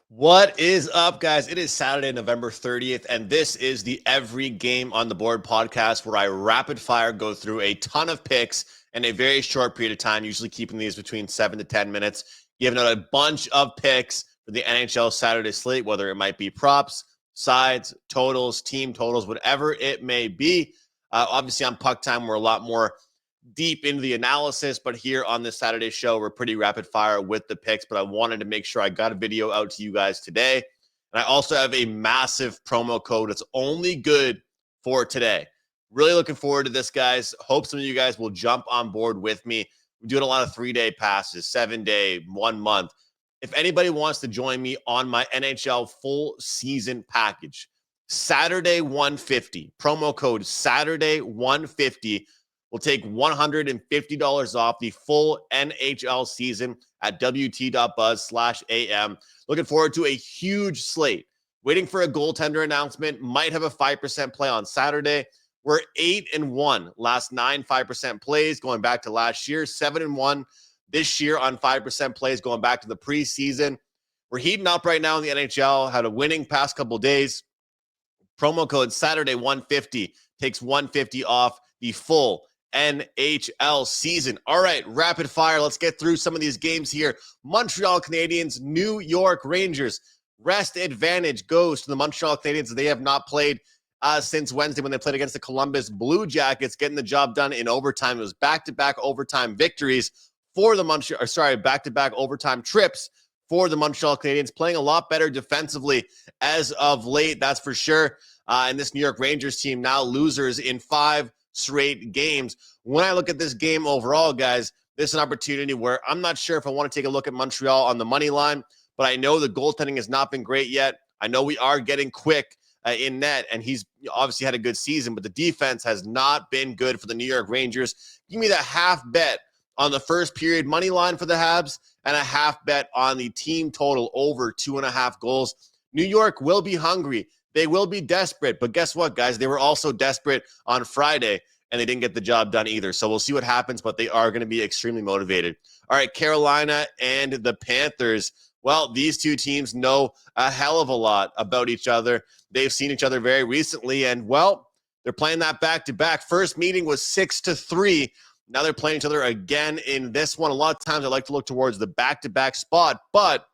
What is up, guys? It is Saturday, November 30th, and this is the Every Game on the Board podcast where I rapid fire go through a ton of picks in a very short period of time, usually keeping these between 7 to 10 minutes, giving out a bunch of picks for the NHL Saturday slate, whether it might be props, sides, totals, team totals, whatever it may be. Obviously, on Puck Time, we're a lot more deep into the analysis, but here on this Saturday show, we're pretty rapid fire with the picks, but I wanted to make sure I got a video out to you guys today. And I also have a massive promo code. It's only good for today. Really looking forward to this, guys. Hope some of you guys will jump on board with me. We're doing a lot of 3-day passes, 7-day, 1 month. If anybody wants to join me on my NHL full season package, Saturday 150, promo code Saturday 150 will take $150 off the full NHL season at wt.buzz/am. Looking forward to a huge slate. Waiting for a goaltender announcement. Might have a 5% play on Saturday. We're 8-1 last 9 5% plays going back to last year. 7-1 this year on 5% plays going back to the preseason. We're heating up right now in the NHL. Had a winning past couple days. Promo code Saturday 150 takes 150 off the full NHL season. All right, rapid fire. Let's get through some of these games here. Montreal Canadiens, New York Rangers. Rest advantage goes to the Montreal Canadiens. They have not played since Wednesday when they played against the Columbus Blue Jackets, getting the job done in overtime. It was back-to-back overtime victories for the back-to-back overtime trips for the Montreal Canadiens, playing a lot better defensively as of late, that's for sure. And this New York Rangers team now losers in 5 straight games. When I look at this game overall, guys, this is an opportunity where I'm not sure if I want to take a look at Montreal on the money line, but I know the goaltending has not been great yet. I know we are getting Quick in net, and he's obviously had a good season, but the defense has not been good for the New York Rangers. Give me the half bet on the first period money line for the Habs and a half bet on the team total over 2.5 goals. New York will be hungry. They will be desperate, but guess what, guys? They were also desperate on Friday, and they didn't get the job done either. So we'll see what happens, but they are going to be extremely motivated. All right, Carolina and the Panthers. Well, these two teams know a hell of a lot about each other. They've seen each other very recently, and, well, they're playing that back-to-back. First meeting was 6-3. Now they're playing each other again in this one. A lot of times I like to look towards the back-to-back spot, but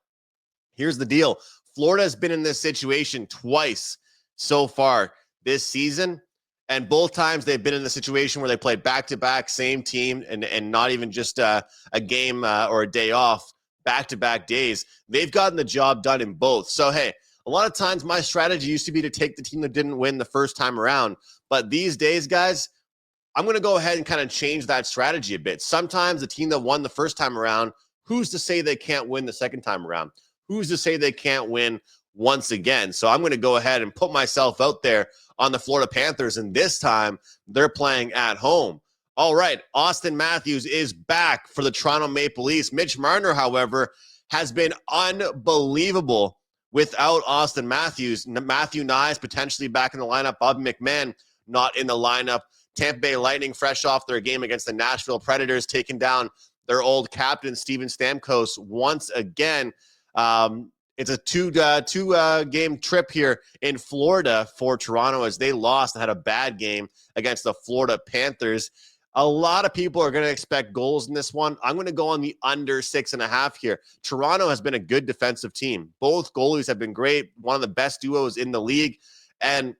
here's the deal. Florida has been in this situation twice so far this season, and both times they've been in the situation where they played back-to-back, same team, and not even just a game or a day off, back-to-back days. They've gotten the job done in both. So, hey, a lot of times my strategy used to be to take the team that didn't win the first time around, but these days, guys, I'm going to go ahead and kind of change that strategy a bit. Sometimes the team that won the first time around, who's to say they can't win the second time around? Who's to say they can't win once again? So I'm going to go ahead and put myself out there on the Florida Panthers, and this time they're playing at home. All right, Austin Matthews is back for the Toronto Maple Leafs. Mitch Marner, however, has been unbelievable without Austin Matthews. Matthew Nyes potentially back in the lineup. Bobby McMahon not in the lineup. Tampa Bay Lightning fresh off their game against the Nashville Predators, taking down their old captain, Steven Stamkos, once again. It's a two-game trip here in Florida for Toronto as they lost and had a bad game against the Florida Panthers. A lot of people are going to expect goals in this one. I'm going to go on the under 6.5 here. Toronto has been a good defensive team. Both goalies have been great, one of the best duos in the league. And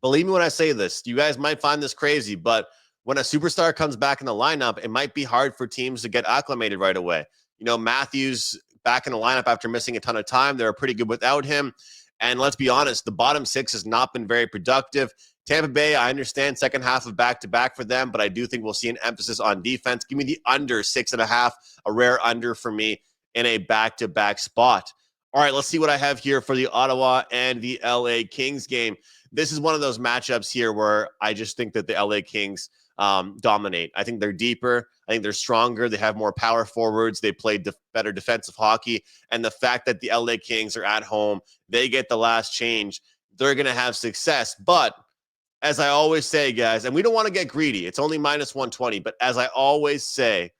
believe me when I say this, you guys might find this crazy, but when a superstar comes back in the lineup, it might be hard for teams to get acclimated right away. You know, Matthews back in the lineup after missing a ton of time. They were pretty good without him. And let's be honest, the bottom six has not been very productive. Tampa Bay, I understand second half of back-to-back for them, but I do think we'll see an emphasis on defense. Give me the under 6.5, a rare under for me in a back-to-back spot. All right, let's see what I have here for the Ottawa and the LA Kings game. This is one of those matchups here where I just think that the LA Kings dominate. I think they're deeper. I think they're stronger. They have more power forwards. They play better defensive hockey. And the fact that the LA Kings are at home, they get the last change, they're going to have success. But as I always say, guys, and we don't want to get greedy. It's only minus 120. But as I always say,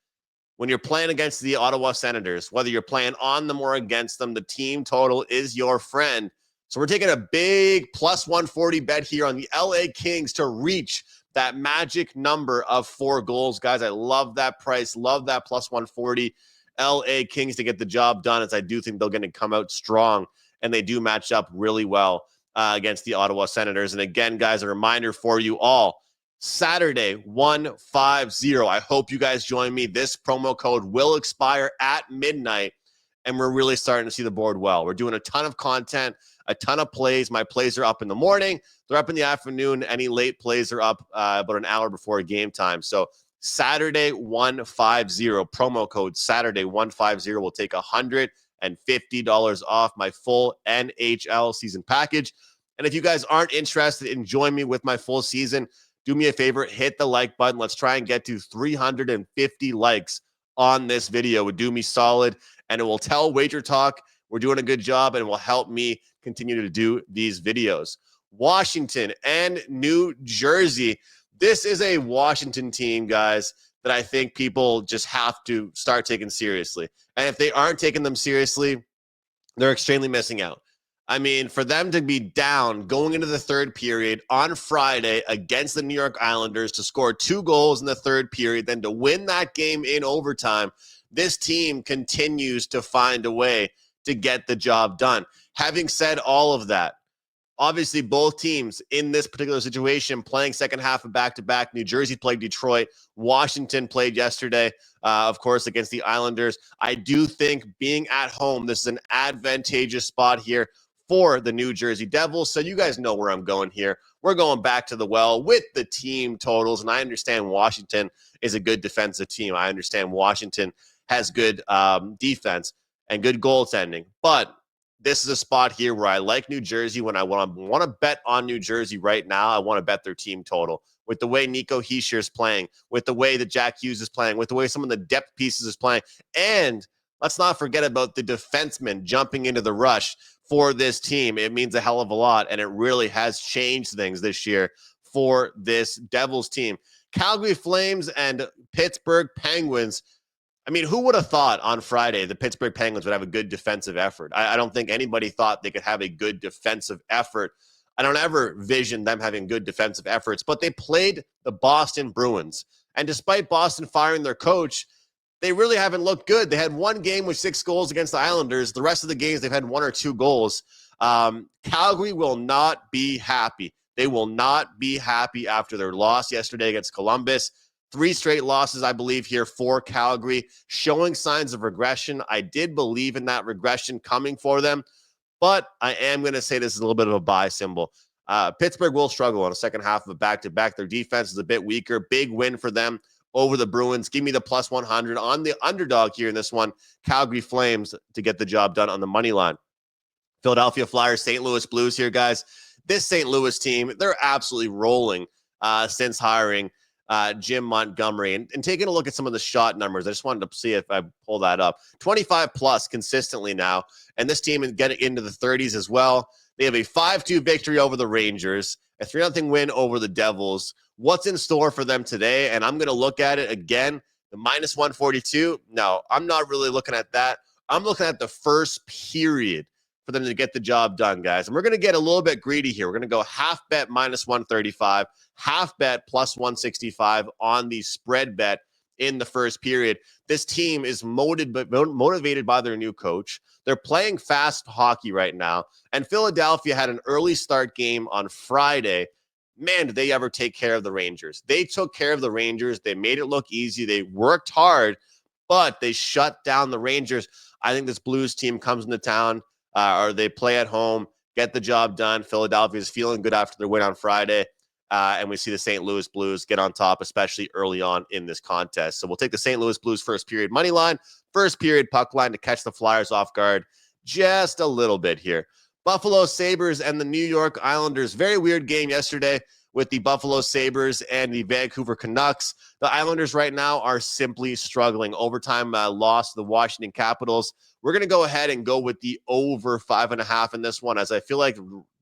when you're playing against the Ottawa Senators, whether you're playing on them or against them, the team total is your friend. So we're taking a big plus 140 bet here on the LA Kings to reach that magic number of 4 goals. Guys, I love that price. Love that plus 140. LA Kings to get the job done, as I do think they're going to come out strong, and they do match up really well against the Ottawa Senators. And again, guys, a reminder for you all, Saturday, 150. I hope you guys join me. This promo code will expire at midnight, and we're really starting to see the board well. We're doing a ton of content, a ton of plays. My plays are up in the morning. They're up in the afternoon. Any late plays are up about an hour before game time. So Saturday 150, promo code Saturday 150 will take $150 off my full NHL season package. And if you guys aren't interested in joining me with my full season, do me a favor, hit the like button. Let's try and get to 350 likes on this video. It would do me solid, and it will tell WagerTalk we're doing a good job, and it will help me continue to do these videos. Washington and New Jersey. This is a Washington team, guys, that I think people just have to start taking seriously. And if they aren't taking them seriously, they're extremely missing out. I mean, for them to be down going into the third period on Friday against the New York Islanders, to score 2 goals in the third period, then to win that game in overtime, this team continues to find a way to get the job done. Having said all of that, obviously, both teams in this particular situation playing second half of back-to-back. New Jersey played Detroit. Washington played yesterday, of course, against the Islanders. I do think being at home, this is an advantageous spot here for the New Jersey Devils. So you guys know where I'm going here. We're going back to the well with the team totals, and I understand Washington is a good defensive team. I understand Washington has good defense and good goaltending, but this is a spot here where I like New Jersey. When I want to bet on New Jersey right now, I want to bet their team total. With the way Nico Hischier is playing, with the way that Jack Hughes is playing, with the way some of the depth pieces is playing, and let's not forget about the defensemen jumping into the rush for this team. It means a hell of a lot, and it really has changed things this year for this Devils team. Calgary Flames and Pittsburgh Penguins. I mean, who would have thought on Friday the Pittsburgh Penguins would have a good defensive effort? I don't think anybody thought they could have a good defensive effort. I don't ever vision them having good defensive efforts, but they played the Boston Bruins. And despite Boston firing their coach, they really haven't looked good. They had one game with 6 goals against the Islanders. The rest of the games, they've had 1 or 2 goals. Calgary will not be happy. They will not be happy after their loss yesterday against Columbus. 3 straight losses, I believe, here for Calgary, showing signs of regression. I did believe in that regression coming for them, but I am going to say this is a little bit of a buy symbol. Pittsburgh will struggle on a second half of a back-to-back. Their defense is a bit weaker. Big win for them over the Bruins. Give me the plus 100 on the underdog here in this one. Calgary Flames to get the job done on the money line. Philadelphia Flyers, St. Louis Blues here, guys. This St. Louis team, they're absolutely rolling since hiring Jim Montgomery. And taking a look at some of the shot numbers, I just wanted to see if I pull that up. 25 plus consistently now, and this team is getting into the 30s as well. They have a 5-2 victory over the Rangers, a 3-0 win over the Devils. What's in store for them today? And I'm going to look at it again. The minus 142. No, I'm not really looking at that. I'm looking at the first period for them to get the job done, guys. And we're going to get a little bit greedy here. We're going to go half bet minus 135, half bet plus 165 on the spread bet in the first period. This team is motivated by their new coach. They're playing fast hockey right now. And Philadelphia had an early start game on Friday. Man, did they ever take care of the Rangers. They took care of the Rangers. They made it look easy. They worked hard, but they shut down the Rangers. I think this Blues team comes into town, or they play at home, get the job done. Philadelphia is feeling good after their win on Friday. And we see the St. Louis Blues get on top, especially early on in this contest. So we'll take the St. Louis Blues first period money line, first period puck line to catch the Flyers off guard just a little bit here. Buffalo Sabres and the New York Islanders. Very weird game yesterday with the Buffalo Sabres and the Vancouver Canucks. The Islanders right now are simply struggling. Overtime loss to the Washington Capitals. We're going to go ahead and go with the over 5.5 in this one, as I feel like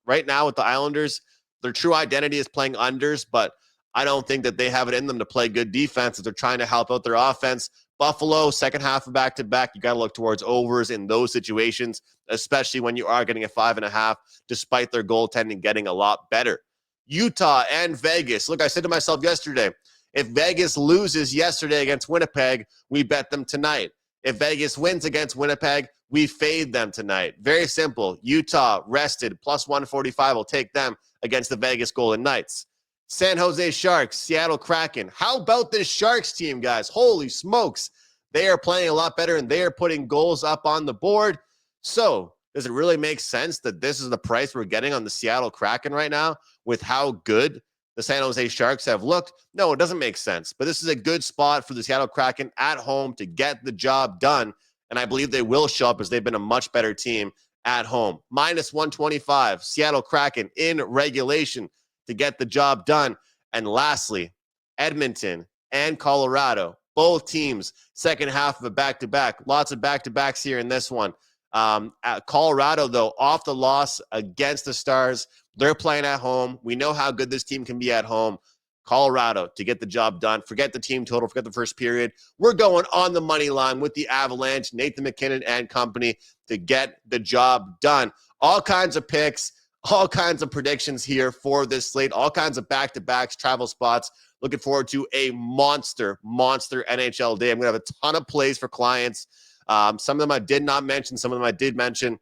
right now with the Islanders, their true identity is playing unders, but I don't think that they have it in them to play good defense if they're trying to help out their offense. Buffalo, second half of back-to-back, you got to look towards overs in those situations, especially when you are getting a 5.5, despite their goaltending getting a lot better. Utah and Vegas. Look, I said to myself yesterday, if Vegas loses yesterday against Winnipeg, we bet them tonight. If Vegas wins against Winnipeg, we fade them tonight. Very simple. Utah rested, plus 145. We'll take them against the Vegas Golden Knights. San Jose Sharks, Seattle Kraken. How about this Sharks team, guys? Holy smokes. They are playing a lot better, and they are putting goals up on the board. So does it really make sense that this is the price we're getting on the Seattle Kraken right now with how good the San Jose Sharks have looked? No, it doesn't make sense. But this is a good spot for the Seattle Kraken at home to get the job done. And I believe they will show up as they've been a much better team at home. Minus 125, Seattle Kraken in regulation to get the job done. And lastly, Edmonton and Colorado, both teams, second half of a back-to-back. Lots of back-to-backs here in this one. At Colorado, though, off the loss against the Stars, they're playing at home. We know how good this team can be at home. Colorado to get the job done. Forget the team total. Forget the first period. We're going on the money line with the Avalanche, Nathan McInnis and company to get the job done. All kinds of picks, all kinds of predictions here for this slate, all kinds of back-to-backs, travel spots. Looking forward to a monster NHL day. I'm going to have a ton of plays for clients. Some of them I did not mention. Some of them I did mention.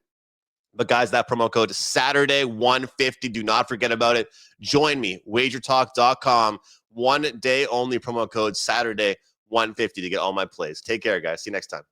But guys, that promo code is Saturday 150. Do not forget about it. Join me, WagerTalk.com. 1 day only promo code Saturday 150 to get all my plays. Take care, guys. See you next time.